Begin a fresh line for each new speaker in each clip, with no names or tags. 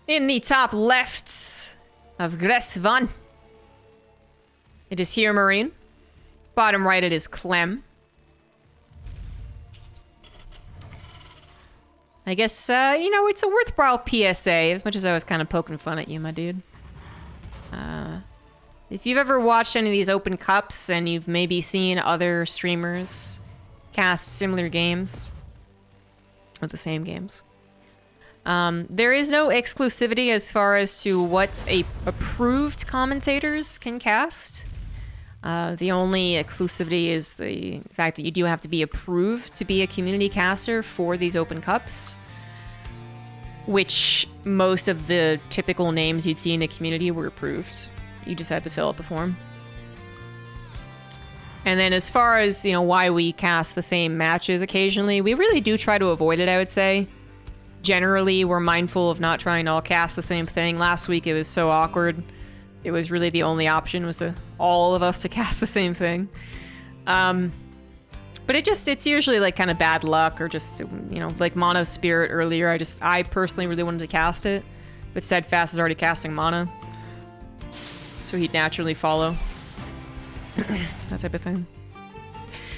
In the top left of Gresvan, it is HeRoMaRinE. Bottom right, it is Clem. I guess, you know, it's a worthwhile PSA, as much as I was kind of poking fun at you, my dude. If you've ever watched any of these open cups and you've maybe seen other streamers cast similar games, or the same games, there is no exclusivity as far as to what approved commentators can cast. The only exclusivity is the fact that you do have to be approved to be a community caster for these open cups, which most of the typical names you'd see in the community were approved. You just had to fill out the form. And then as far as, you know, why we cast the same matches occasionally, we really do try to avoid it, I would say. Generally, we're mindful of not trying to all cast the same thing. Last week, it was so awkward. It was really the only option was all of us to cast the same thing. But it's usually like kind of bad luck or just, you know, like Mono Spirit earlier. I personally really wanted to cast it, but Steadfast is already casting Mana. So he'd naturally follow. That type of thing.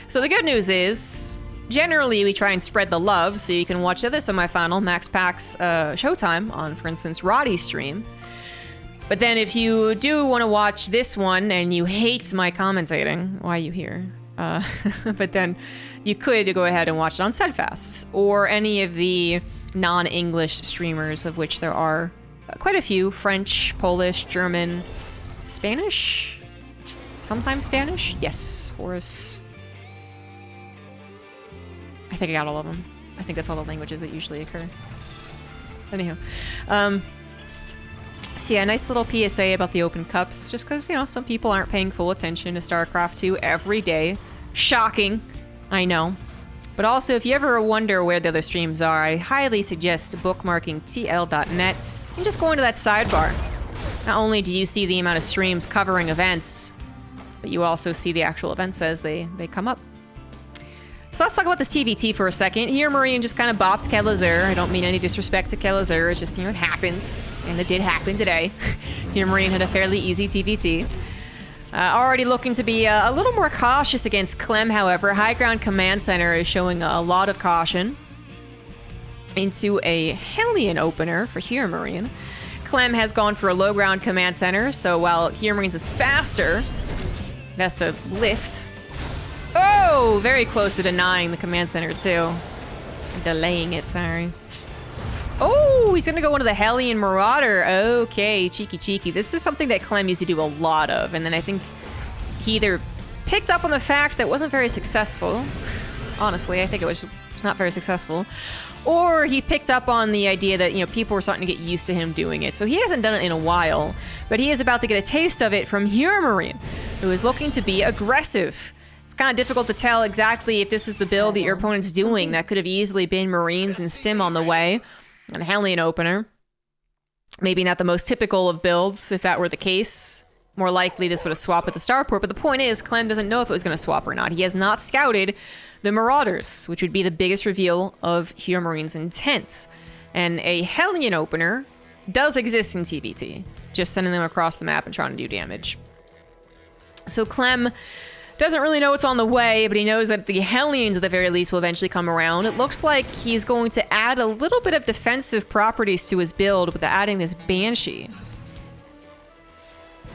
So the good news is, generally we try and spread the love so you can watch the other semifinal, Max Pack's Showtime on, for instance, Roddy's stream. But then if you do want to watch this one and you hate my commentating, why are you here? But then you could go ahead and watch it on Steadfast or any of the non-English streamers, of which there are quite a few: French, Polish, German, Spanish, sometimes Spanish. Yes, Horus. I think I got all of them. I think that's all the languages that usually occur. Anyhow, so yeah, nice little PSA about the open cups, just because, you know, some people aren't paying full attention to StarCraft 2 every day. Shocking, I know. But also, if you ever wonder where the other streams are, I highly suggest bookmarking tl.net and just going to that sidebar. Not only do you see the amount of streams covering events, but you also see the actual events as they come up. So let's talk about this TvT for a second. HeRoMaRinE just kind of bopped Kelazur. I don't mean any disrespect to Kelazur. It's just, you know, it happens. And it did happen today. HeRoMaRinE had a fairly easy TvT. Already looking to be a little more cautious against Clem, however. High Ground Command Center is showing a lot of caution into a Hellion opener for HeRoMaRinE. Clem has gone for a low ground Command Center, so while HeRoMaRinE's is faster, it has to lift. Oh, very close to denying the Command Center, too. Delaying it, sorry. Oh, he's gonna go into the Hellion Marauder. Okay, cheeky. This is something that Clem used to do a lot of, and then I think he either picked up on the fact that it wasn't very successful. Honestly, I think it was not very successful. Or he picked up on the idea that, you know, people were starting to get used to him doing it. So he hasn't done it in a while, but he is about to get a taste of it from HeRoMaRinE, who is looking to be aggressive. It's kind of difficult to tell exactly if this is the build that your opponent's doing. That could have easily been Marines and Stim on the way, and a Hellion opener. Maybe not the most typical of builds, if that were the case. More likely this would have swapped with the Starport, but the point is, Clem doesn't know if it was going to swap or not. He has not scouted the Marauders, which would be the biggest reveal of HeRoMaRinE's intent. And a Hellion opener does exist in TvT, just sending them across the map and trying to do damage. So Clem doesn't really know what's on the way, but he knows that the Hellions at the very least will eventually come around. It looks like he's going to add a little bit of defensive properties to his build with adding this Banshee.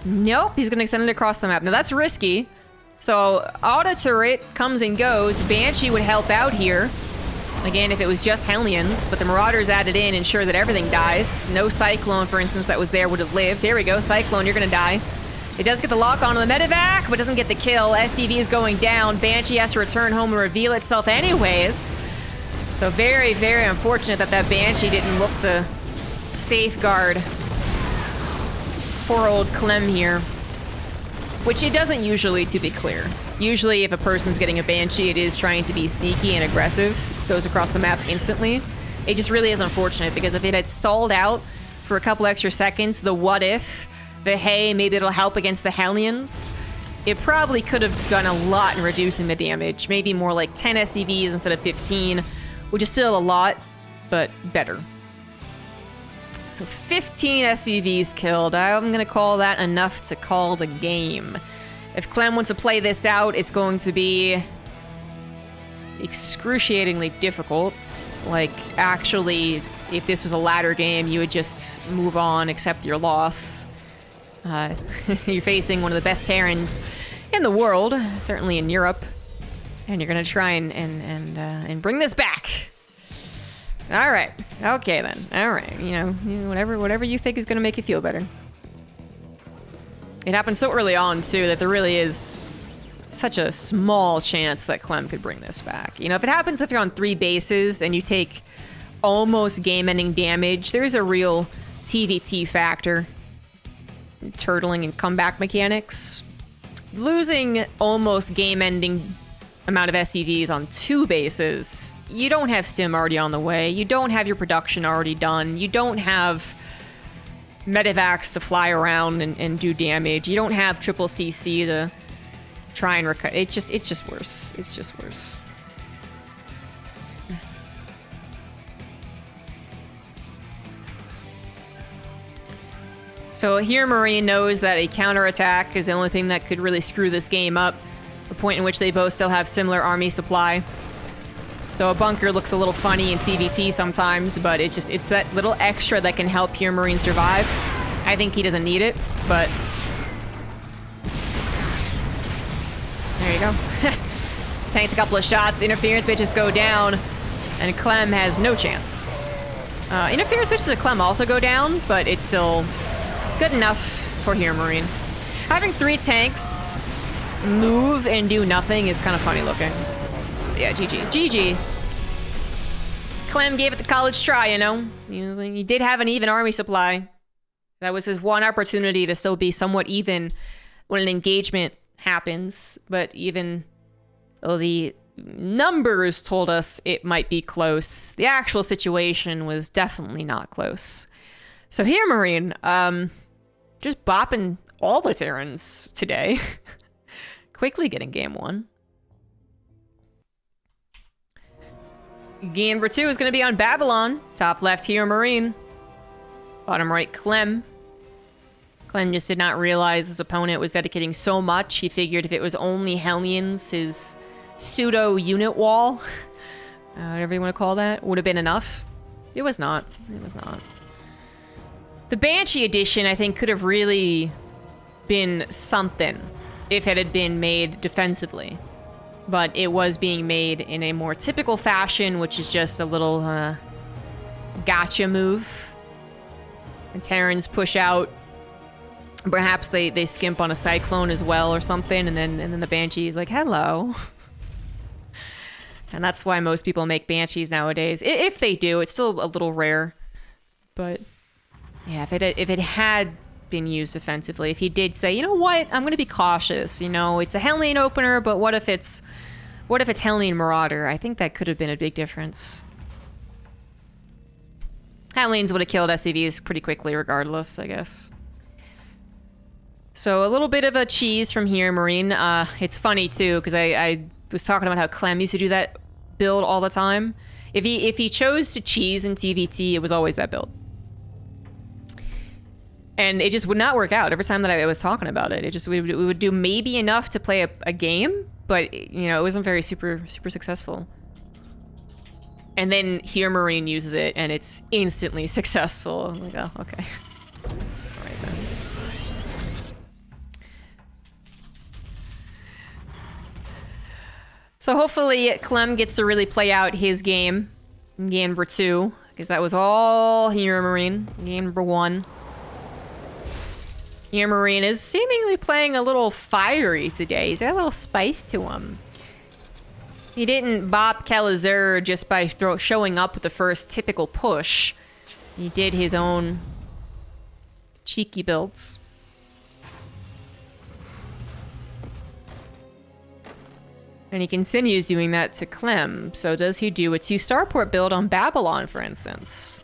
Nope, he's going to extend it across the map. Now that's risky. So auto turret comes and goes. Banshee would help out here. Again, if it was just Hellions, but the Marauders added in, ensure that everything dies. No Cyclone, for instance, that was there would have lived. Here we go, Cyclone, you're going to die. It does get the lock on the medevac, but doesn't get the kill. SCV is going down. Banshee has to return home and reveal itself anyways. So very, very unfortunate that that Banshee didn't look to safeguard poor old Clem here. Which it doesn't usually, to be clear. Usually if a person's getting a Banshee, it is trying to be sneaky and aggressive. Goes across the map instantly. It just really is unfortunate, because if it had stalled out for a couple extra seconds, the what if, the hey, maybe it'll help against the Hellions, it probably could have done a lot in reducing the damage. Maybe more like 10 SCVs instead of 15, which is still a lot, but better. So 15 SCVs killed. I'm gonna call that enough to call the game. If Clem wants to play this out, it's going to be excruciatingly difficult. Like, actually, if this was a ladder game, you would just move on, accept your loss. You're facing one of the best Terrans in the world, certainly in Europe, and you're gonna try and bring this back. All right, okay then. All right, you know, whatever you think is gonna make you feel better. It happened so early on too that there really is such a small chance that Clem could bring this back. You know, if it happens if you're on 3 bases and you take almost game-ending damage, there's a real TvT factor. Turtling and comeback mechanics. Losing almost game-ending amount of SCVs on 2 bases, you don't have stim already on the way, you don't have your production already done, you don't have medevacs to fly around and do damage, you don't have triple CC to try and recover. It's just worse. It's just worse. So HeRoMaRinE knows that a counterattack is the only thing that could really screw this game up, a point in which they both still have similar army supply. So a bunker looks a little funny in TvT sometimes, but it's that little extra that can help HeRoMaRinE survive. I think he doesn't need it, but there you go. Tanked a couple of shots, interference bitches go down, and Clem has no chance. Interference bitches at Clem also go down, but it's still good enough for HeRoMaRinE. Having 3 tanks move and do nothing is kind of funny looking. Yeah, GG. GG. Clem gave it the college try, you know? He did have an even army supply. That was his one opportunity to still be somewhat even when an engagement happens. But even though the numbers told us it might be close, the actual situation was definitely not close. So HeRoMaRinE, just bopping all the Terrans today. Quickly getting game 1. Game number 2 is going to be on Babylon. Top left, HeRoMaRinE. Bottom right, Clem. Clem just did not realize his opponent was dedicating so much. He figured if it was only Hellions, his pseudo-unit wall, whatever you want to call that, would have been enough. It was not. It was not. The Banshee edition, I think, could have really been something if it had been made defensively. But it was being made in a more typical fashion, which is just a little gotcha move. And Terrans push out. Perhaps they skimp on a Cyclone as well or something, and then the Banshee is like, hello. And that's why most people make Banshees nowadays. If they do, it's still a little rare. But yeah, if it had been used offensively, if he did say, you know what, I'm going to be cautious. You know, it's a Hellion opener, but what if it's Hellion Marauder? I think that could have been a big difference. Hellions would have killed SCVs pretty quickly regardless, I guess. So a little bit of a cheese from HeRoMaRinE. It's funny too, because I was talking about how Clem used to do that build all the time. If he chose to cheese in TvT, it was always that build. And it just would not work out every time that I was talking about it. It just we would do maybe enough to play a game, but you know, it wasn't very super successful. And then HeRoMaRinE uses it, and it's instantly successful. I'm like, oh, okay. All right then. So hopefully Clem gets to really play out his game in game number 2, because that was all HeRoMaRinE. Game number 1. HeRoMaRinE is seemingly playing a little fiery today. He's got a little spice to him. He didn't bop Kelazur just by showing up with the first typical push. He did his own cheeky builds. And he continues doing that to Clem. So does he do a 2-starport build on Babylon, for instance?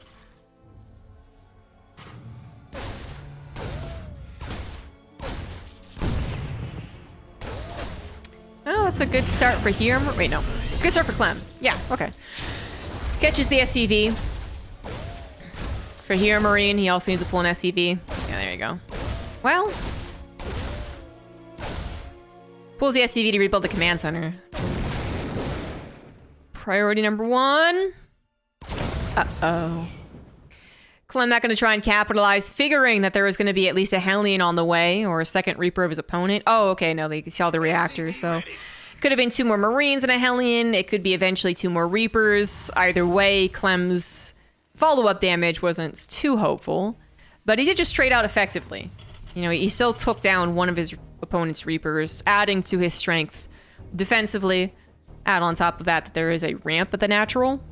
Oh, that's a good start for HeRoMaRinE. Wait, no. It's a good start for Clem. Yeah, okay. Catches the SCV. For HeRoMaRinE, he also needs to pull an SCV. Yeah, there you go. Well, pulls the SCV to rebuild the command center. That's priority number 1. Uh-oh. Clem not going to try and capitalize, figuring that there was going to be at least a Hellion on the way, or a second Reaper of his opponent. Oh, okay, no, they saw the reactor, so... Could have been 2 more Marines and a Hellion. It could be eventually 2 more Reapers. Either way, Clem's follow-up damage wasn't too hopeful, but he did just trade out effectively. You know, he still took down one of his opponent's Reapers, adding to his strength defensively. Add on top of that there is a ramp at the natural.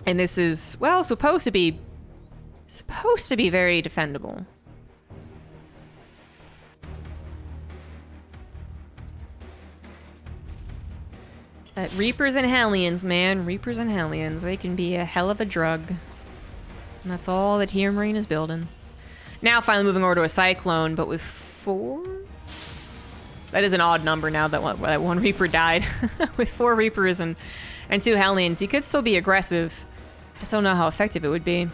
And this is, well, supposed to be very defendable. But Reapers and Hellions, man. Reapers and Hellions. They can be a hell of a drug. And that's all that HeRoMaRinE is building. Now finally moving over to a Cyclone, but with 4? That is an odd number now that one Reaper died. With 4 Reapers and 2 Hellions, he could still be aggressive. I just don't know how effective it would be.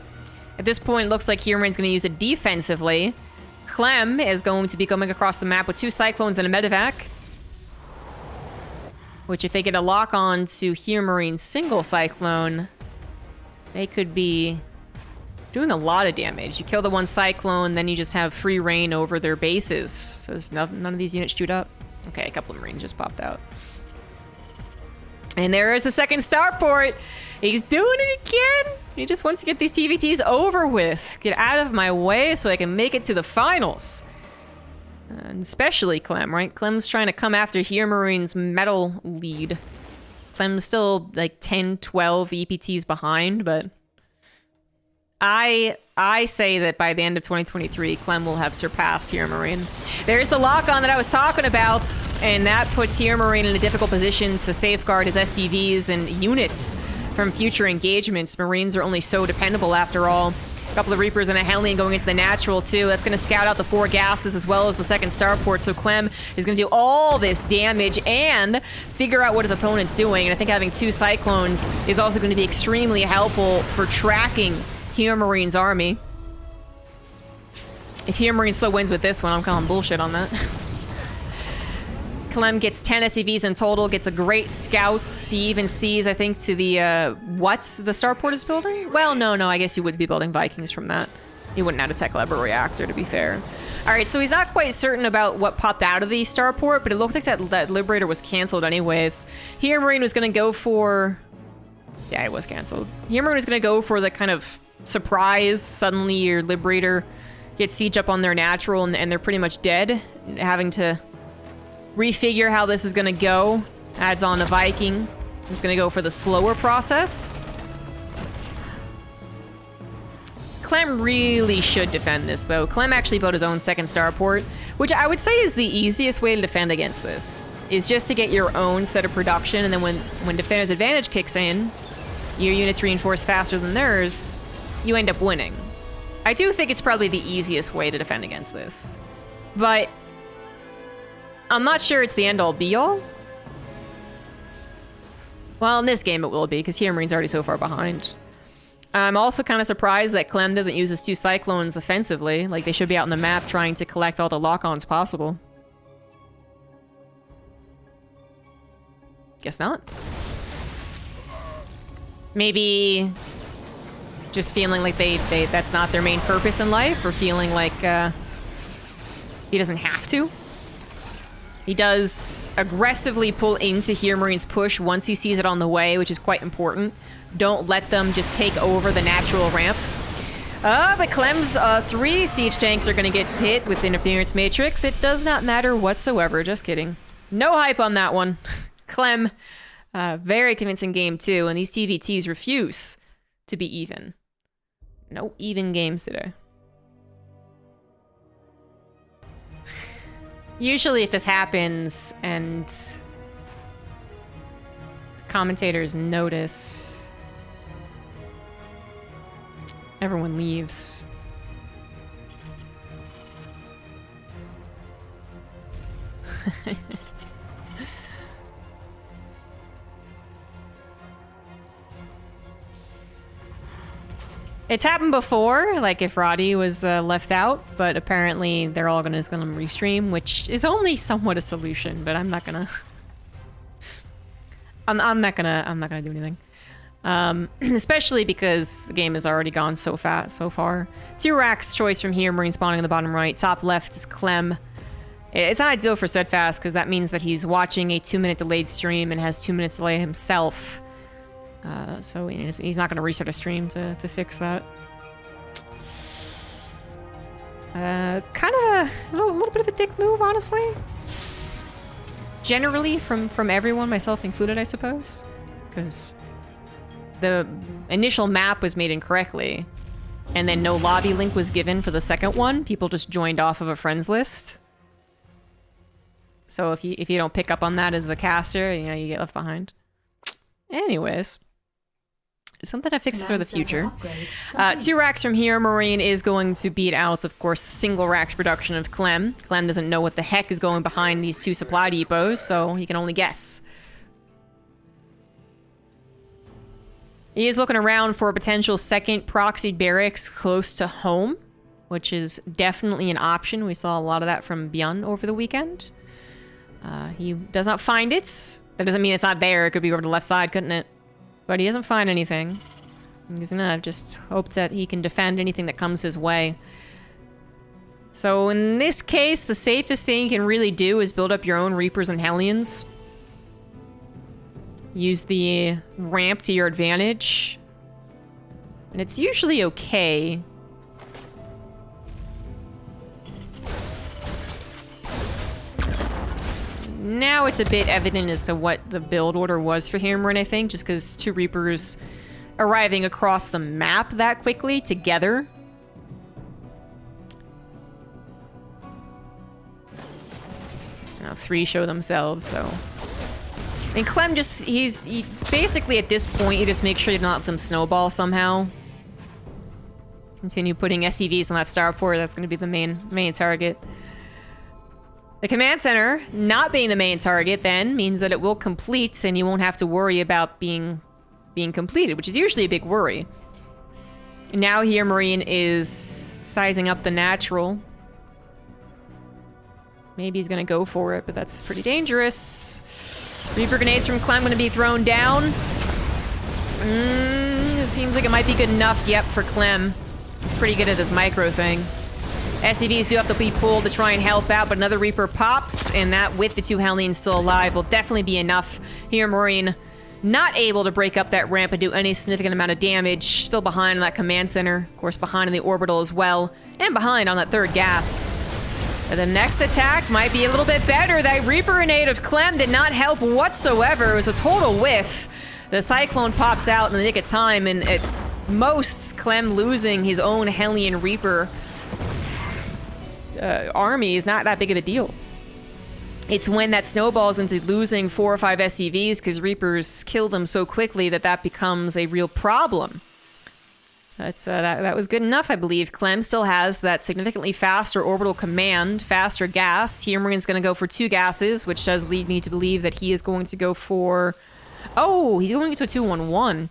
At this point, it looks like HeRoMaRinE's going to use it defensively. Clem is going to be going across the map with 2 Cyclones and a Medevac. Which, if they get a lock on to HeRoMaRinE's single Cyclone, they could be doing a lot of damage. You kill the one Cyclone, then you just have free reign over their bases. So none of these units shoot up. Okay, a couple of Marines just popped out. And there is the second starport. He's doing it again. He just wants to get these TvTs over with. Get out of my way so I can make it to the finals. And especially Clem, right? Clem's trying to come after HeRoMaRinE's metal lead. Clem's still like 10, 12 EPTs behind, but I say that by the end of 2023, Clem will have surpassed HeRoMaRinE. There's the lock-on that I was talking about, and that puts HeRoMaRinE in a difficult position to safeguard his SCVs and units from future engagements. Marines are only so dependable after all. A couple of Reapers and a Hellion going into the natural, too. That's going to scout out the 4 gases as well as the second starport. So Clem is going to do all this damage and figure out what his opponent's doing. And I think having 2 Cyclones is also going to be extremely helpful for tracking HeRoMaRinE's army. If HeRoMaRinE still wins with this one, I'm calling bullshit on that. Clem gets 10 SCVs in total, gets a great scout. He even sees, I think, to the, what the starport is building? Well, no, I guess he would be building Vikings from that. He wouldn't have a tech lab or reactor, to be fair. All right, so he's not quite certain about what popped out of the starport, but it looks like that Liberator was canceled anyways. HeRoMaRinE was going to go for... Yeah, it was canceled. HeRoMaRinE was going to go for the kind of surprise. Suddenly your Liberator gets siege up on their natural, and they're pretty much dead, having to refigure how this is going to go. Adds on a Viking. He's going to go for the slower process. Clem really should defend this, though. Clem actually built his own second starport, which I would say is the easiest way to defend against this, is just to get your own set of production, and then when Defender's Advantage kicks in, your units reinforce faster than theirs, you end up winning. I do think it's probably the easiest way to defend against this, but I'm not sure it's the end-all be-all. Well, in this game it will be, because HeRoMaRinE's already so far behind. I'm also kind of surprised that Clem doesn't use his 2 Cyclones offensively. Like, they should be out on the map trying to collect all the lock-ons possible. Guess not. Maybe just feeling like that's not their main purpose in life, or feeling like he doesn't have to. He does aggressively pull into HeRoMaRinE's push once he sees it on the way, which is quite important. Don't let them just take over the natural ramp. But Clem's 3 siege tanks are going to get hit with Interference Matrix. It does not matter whatsoever. Just kidding. No hype on that one. Clem, very convincing game too, and these TvTs refuse to be even. No even games today. Usually if this happens and commentators notice, everyone leaves. It's happened before, like if Roddy was left out, but apparently they're all gonna restream, which is only somewhat a solution. But I'm not gonna. I'm not gonna do anything. Especially because the game has already gone so far. 2 racks choice from HeRoMaRinE spawning in the bottom right. Top left is Clem. It's not ideal for Steadfast because that means that he's watching a 2-minute delayed stream and has 2 minutes delay himself. So he's not going to restart a stream to fix that. Kind of a little bit of a dick move, honestly. Generally, from everyone, myself included, I suppose. Because the initial map was made incorrectly, and then no lobby link was given for the second one. People just joined off of a friends list. So if you don't pick up on that as the caster, you know, you get left behind. Anyways. Something to fix for the future. 2 racks from HeRoMaRinE is going to beat out, of course, the single racks production of Clem. Clem doesn't know what the heck is going behind these 2 supply depots, so he can only guess. He is looking around for a potential second proxy barracks close to home, which is definitely an option. We saw a lot of that from Byun over the weekend. He does not find it. That doesn't mean it's not there. It could be over the left side, couldn't it? But he doesn't find anything. He's gonna just hope that he can defend anything that comes his way. So in this case, the safest thing you can really do is build up your own Reapers and Hellions. Use the ramp to your advantage. And it's usually okay. Now it's a bit evident as to what the build order was for HeRoMaRinE, I think, just because 2 Reapers arriving across the map that quickly together. Now 3 show themselves, so... And Clem just, he basically at this point, you just make sure you don't let them snowball somehow. Continue putting SCVs on that starport, that's going to be the main target. The command center not being the main target then means that it will complete and you won't have to worry about being completed, which is usually a big worry. And now HeRoMaRinE is sizing up the natural. Maybe he's gonna go for it, but that's pretty dangerous. Reaper grenades from Clem gonna be thrown down. It seems like it might be good enough, yep, for Clem. He's pretty good at this micro thing. SCVs do have to be pulled to try and help out, but another Reaper pops, and that, with the 2 Hellions still alive, will definitely be enough. HeRoMaRinE not able to break up that ramp and do any significant amount of damage. Still behind on that command center. Of course, behind on the orbital as well. And behind on that 3rd gas. But the next attack might be a little bit better. That Reaper grenade of Clem did not help whatsoever. It was a total whiff. The Cyclone pops out in the nick of time, and at most, Clem losing his own Hellion Reaper army is not that big of a deal. It's when that snowballs into losing 4 or 5 SCVs because Reapers kill them so quickly that becomes a real problem. That was good enough, I believe. Clem still has that significantly faster orbital command, faster gas. HeRoMaRinE's going to go for 2 gases, which does lead me to believe that he is going to go for... Oh, he's going to a 2-1-1.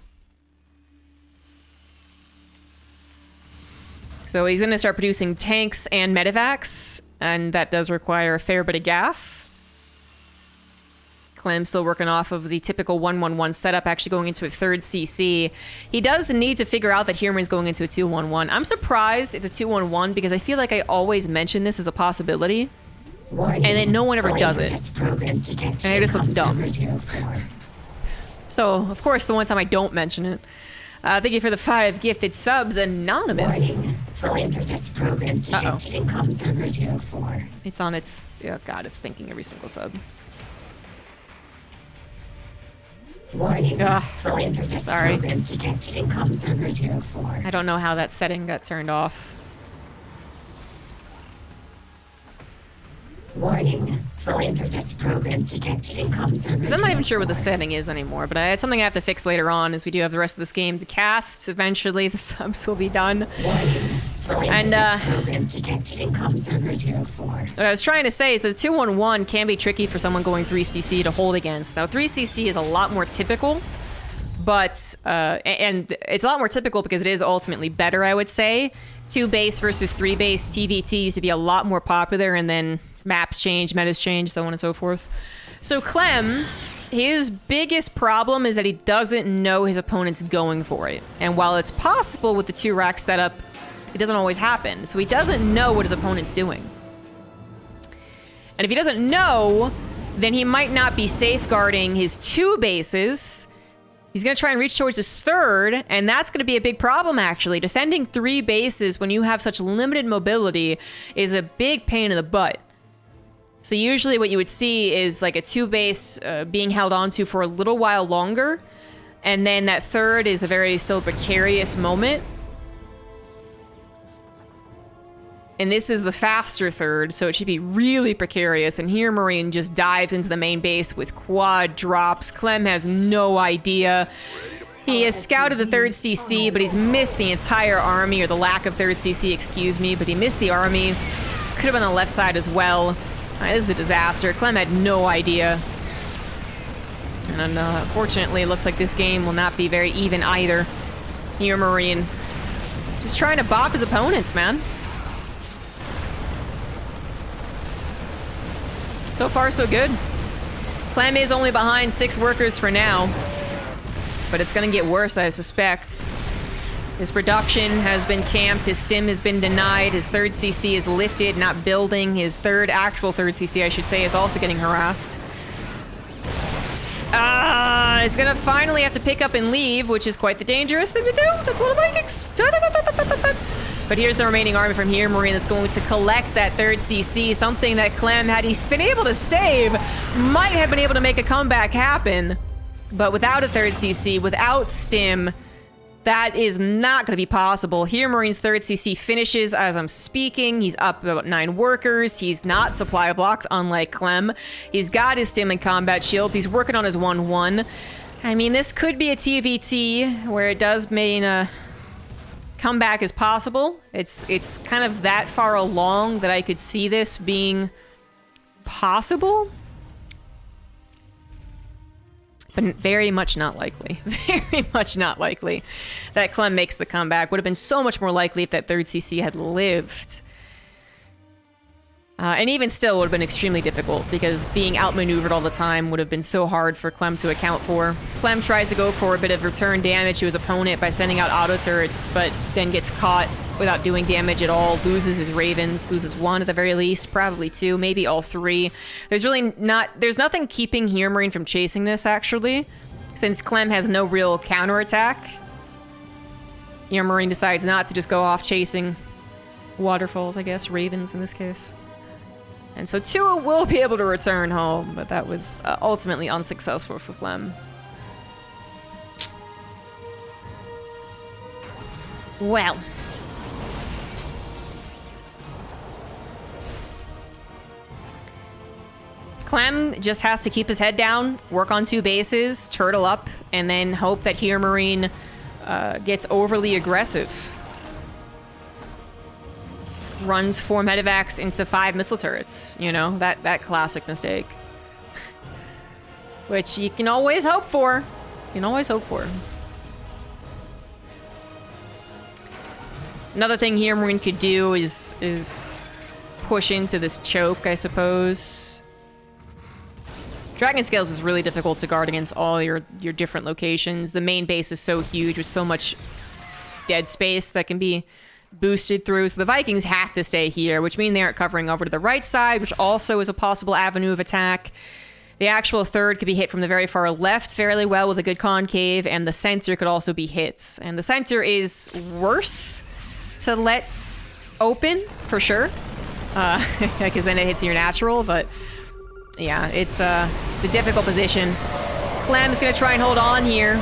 So he's going to start producing tanks and medevacs, and that does require a fair bit of gas. Clem's still working off of the typical 1-1-1 setup, actually going into a 3rd CC. He does need to figure out that HeRoMaRinE's going into a 2-1-1. I'm surprised it's a 2-1-1 because I feel like I always mention this as a possibility, and then no one ever does it. And I just look dumb. So, of course, the one time I don't mention it. Thank you for the 5 gifted subs, Anonymous. Uh-oh. It's on its... Oh god, it's thinking every single sub.
Warning.
Sorry.
Detected in comm server 04.
I don't know how that setting got turned off.
Warning. Full interface programs detected in comm server 04.
I'm not even sure what the setting is anymore, but it's something I have to fix later on, as we do have the rest of this game to cast. Eventually, the subs will be done.
Warning. And programs detected in comm server 04.
What I was trying to say is that the 2-1-1 can be tricky for someone going 3cc to hold against. Now 3cc is a lot more typical But, and it's a lot more typical because it is ultimately better, I would say. 2 base versus 3 base TvT used to be a lot more popular, and then maps change, metas change, so on and so forth. So Clem, his biggest problem is that he doesn't know his opponent's going for it. And while it's possible with the 2 rack setup, it doesn't always happen. So he doesn't know what his opponent's doing. And if he doesn't know, then he might not be safeguarding his 2 bases. He's going to try and reach towards his 3rd, and that's going to be a big problem, actually. Defending 3 bases when you have such limited mobility is a big pain in the butt. So usually what you would see is like a 2 base being held onto for a little while longer, and then that 3rd is a very still precarious moment. And this is the faster 3rd, so it should be really precarious. And here HeRoMaRinE just dives into the main base with quad drops. Clem has no idea. He has scouted the 3rd CC, but he's missed the entire army, or the lack of 3rd CC, excuse me. But he missed the army. Could have been on the left side as well. This is a disaster. Clem had no idea. And unfortunately, it looks like this game will not be very even either. HeRoMaRinE just trying to bop his opponents, man. So far, so good. Clem is only behind 6 workers for now, but it's gonna get worse, I suspect. His production has been camped, his stim has been denied, his 3rd CC is lifted, not building. His actual 3rd CC, I should say, is also getting harassed. It's gonna finally have to pick up and leave, which is quite the dangerous thing to do. That's a little Vikings. But here's the remaining army from HeRoMaRinE that's going to collect that 3rd CC, something that Clem, had he been able to save, might have been able to make a comeback happen. But without a 3rd CC, without stim, that is not going to be possible. HeRoMaRinE's 3rd CC finishes as I'm speaking. He's up about 9 workers. He's not supply blocked, unlike Clem. He's got his stim and combat shields. He's working on his 1-1. I mean, this could be a TvT where it does mean a comeback is possible. It's kind of that far along that I could see this being possible. But very much not likely. Very much not likely that Clem makes the comeback. Would have been so much more likely if that 3rd CC had lived. And even still would have been extremely difficult because being outmaneuvered all the time would have been so hard for Clem to account for. Clem tries to go for a bit of return damage to his opponent by sending out auto turrets, but then gets caught without doing damage at all, loses his Ravens, loses 1 at the very least, probably 2, maybe all 3. There's nothing keeping HeRoMaRinE from chasing this, actually, since Clem has no real counterattack. HeRoMaRinE decides not to just go off chasing waterfalls, I guess, Ravens in this case. And so Tua will be able to return home, but that was ultimately unsuccessful for Clem. Well. Clem just has to keep his head down, work on 2 bases, turtle up, and then hope that HeRoMaRinE gets overly aggressive. Runs 4 medevacs into 5 missile turrets. You know, that classic mistake. Which you can always hope for. You can always hope for. Another thing HeRoMaRinE could do is push into this choke, I suppose. Dragon Scales is really difficult to guard against all your different locations. The main base is so huge with so much dead space that can be boosted through. So the Vikings have to stay here, which means they aren't covering over to the right side, which also is a possible avenue of attack. The actual 3rd could be hit from the very far left fairly well with a good concave, and the center could also be hit. And the center is worse to let open, for sure. Because then it hits your natural, but yeah, it's a difficult position. Clem is going to try and hold on here.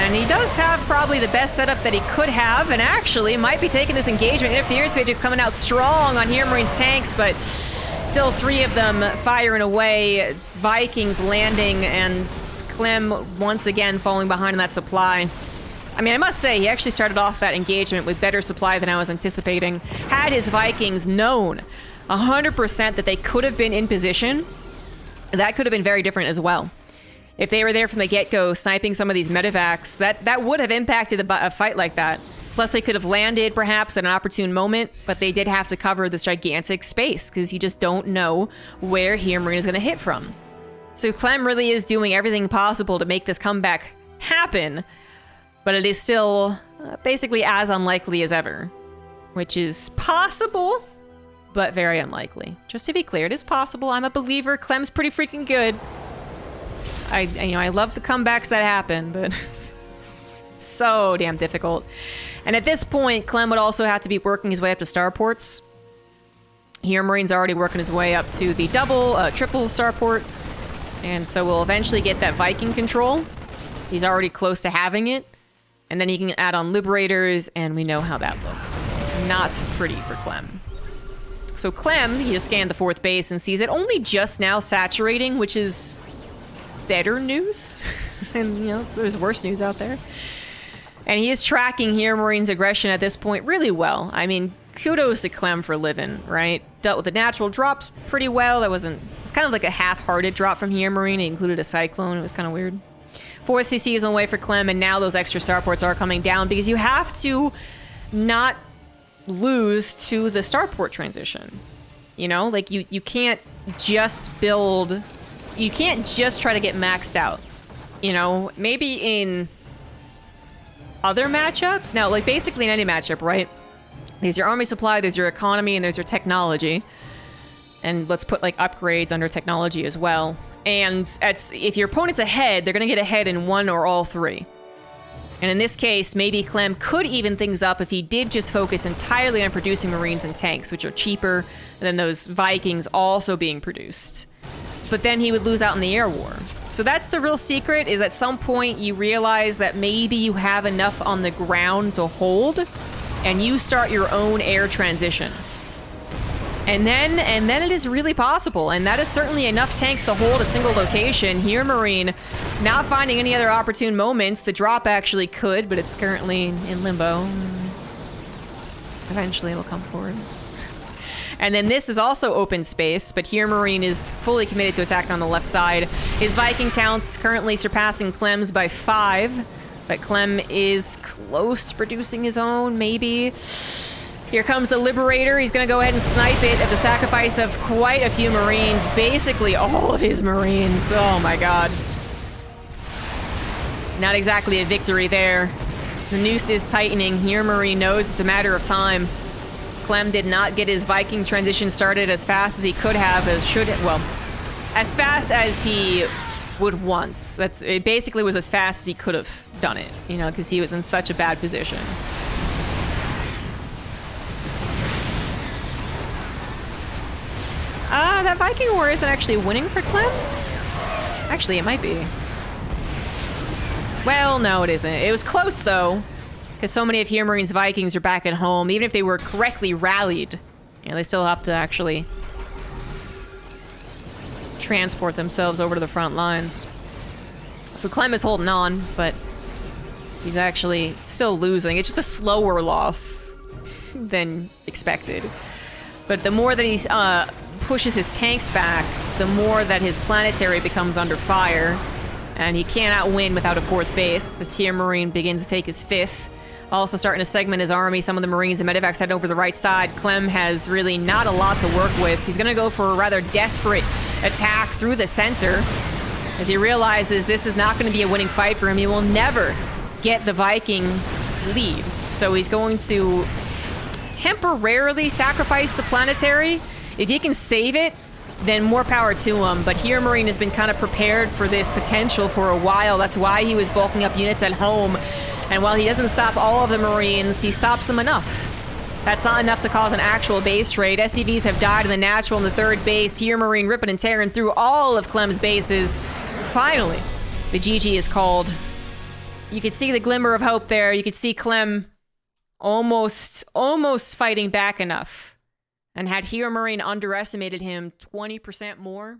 And he does have probably the best setup that he could have, and actually might be taking this engagement. Interference Major coming out strong on HeRoMaRinE's tanks, but still 3 of them firing away. Vikings landing, and Clem once again falling behind on that supply. I mean, I must say, he actually started off that engagement with better supply than I was anticipating. Had his Vikings known 100% that they could have been in position, that could have been very different as well. If they were there from the get-go, sniping some of these medevacs, that would have impacted a fight like that. Plus, they could have landed, perhaps, at an opportune moment, but they did have to cover this gigantic space, because you just don't know where HeRoMaRinE is going to hit from. So Clem really is doing everything possible to make this comeback happen, but it is still basically as unlikely as ever, which is possible, but very unlikely. Just to be clear, it is possible. I'm a believer. Clem's pretty freaking good. I love the comebacks that happen, but so damn difficult. And at this point, Clem would also have to be working his way up to starports. HeRoMaRiNE's already working his way up to the triple starport, and so we'll eventually get that Viking control. He's already close to having it, and then he can add on Liberators, and we know how that looks. Not pretty for Clem. So Clem, he just scanned the 4th base and sees it only just now saturating, which is better news. And, there's worse news out there. And he is tracking HeRoMaRiNE's aggression at this point really well. I mean, kudos to Clem for living, right? Dealt with the natural drops pretty well. It was kind of like a half-hearted drop from HeRoMaRiNE. It included a cyclone. It was kind of weird. 4th CC is on the way for Clem, and now those extra starports are coming down because you have to not lose to the starport transition. Like you can't just build... You can't just try to get maxed out. Maybe in other matchups. Now, like basically in any matchup, right? There's your army supply, there's your economy, and there's your technology. And let's put like upgrades under technology as well. And if your opponent's ahead, they're going to get ahead in one or all 3. And in this case, maybe Clem could even things up if he did just focus entirely on producing Marines and tanks, which are cheaper than those Vikings also being produced. But then he would lose out in the air war. So that's the real secret, is at some point you realize that maybe you have enough on the ground to hold, and you start your own air transition. And then it is really possible, and that is certainly enough tanks to hold a single location. HeRoMaRiNE not finding any other opportune moments. The drop actually could, but it's currently in limbo. Eventually it'll come forward. And then this is also open space, but HeRoMaRiNE is fully committed to attacking on the left side. His Viking counts currently surpassing Clem's by 5, but Clem is close to producing his own, maybe. Here comes the Liberator. He's going to go ahead and snipe it at the sacrifice of quite a few Marines, basically all of his Marines. Oh my god. Not exactly a victory there. The noose is tightening. HeRoMaRiNE knows it's a matter of time. Clem did not get his Viking transition started as fast as he could have, as fast as he would once. It basically was as fast as he could have done it, because he was in such a bad position. That Viking war isn't actually winning for Clem? Actually, it might be. Well, no, it isn't. It was close, though. Because so many of HeRoMaRiNE's Vikings are back at home. Even if they were correctly rallied, they still have to actually transport themselves over to the front lines. So Clem is holding on, but he's actually still losing. It's just a slower loss than expected. But the more that he pushes his tanks back, the more that his planetary becomes under fire. And he cannot win without a 4th base, as HeRoMaRiNE begins to take his 5th. Also starting to segment his army. Some of the Marines and medevacs head over the right side. Clem has really not a lot to work with. He's going to go for a rather desperate attack through the center, as he realizes this is not going to be a winning fight for him. He will never get the Viking lead. So he's going to temporarily sacrifice the planetary. If he can save it, then more power to him. But HeRoMaRiNE has been kind of prepared for this potential for a while. That's why he was bulking up units at home. And while he doesn't stop all of the Marines, he stops them enough. That's not enough to cause an actual base trade. SCVs have died in the natural in the 3rd base. HeRoMaRiNE ripping and tearing through all of Clem's bases. Finally, the GG is called. You could see the glimmer of hope there. You could see Clem almost fighting back enough. And had HeRoMaRiNE underestimated him 20% more,